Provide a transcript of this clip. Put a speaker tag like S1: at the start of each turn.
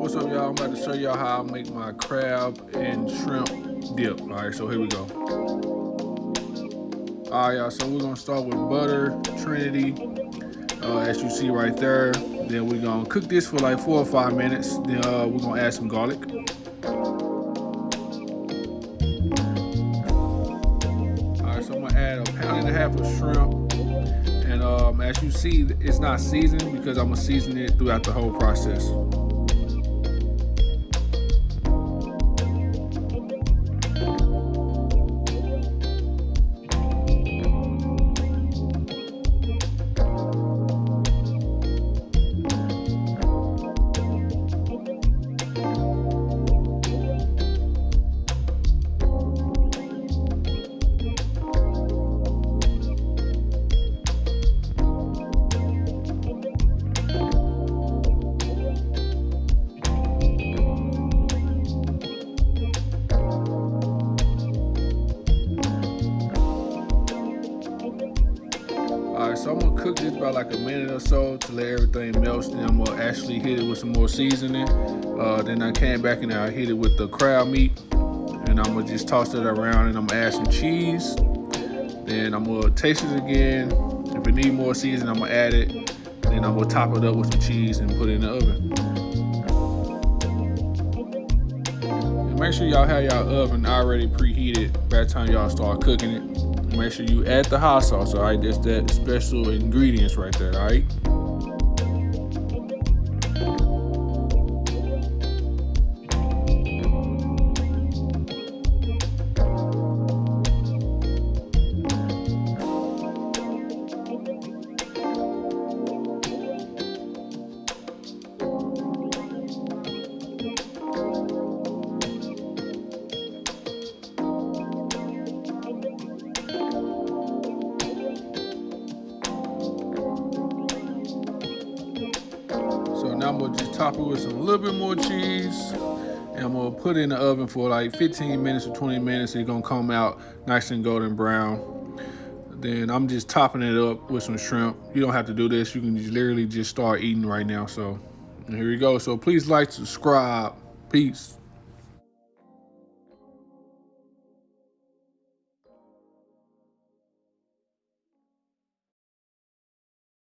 S1: What's up, y'all? I'm about to show y'all how I make my crab and shrimp dip. All right, so here we go. All right, y'all, so we're gonna start with butter, Trinity, as you see right there. Then we're gonna cook this for like 4 or 5 minutes. Then we're gonna add some garlic. All right, so I'm gonna add 1.5 pounds of shrimp. And as you see, it's not seasoned because I'm gonna season it throughout the whole process. Alright, so I'm gonna cook this about like a minute or so to let everything melt. Then I'm gonna actually hit it with some more seasoning. Then I came back and I hit it with the crab meat. And I'm gonna just toss it around and I'm gonna add some cheese. Then I'm gonna taste it again. If it needs more seasoning, I'm gonna add it. Then I'm gonna top it up with some cheese and put it in the oven. And make sure y'all have y'all oven already preheated by the time y'all start cooking it. Make sure you add the hot sauce, all right? That's that special ingredients right there, all right? So now I'm gonna just top it with a little bit more cheese. And I'm gonna put it in the oven for like 15 minutes or 20 minutes. It's gonna come out nice and golden brown. Then I'm just topping it up with some shrimp. You don't have to do this. You can just literally just start eating right now. So here we go. So please like, subscribe. Peace.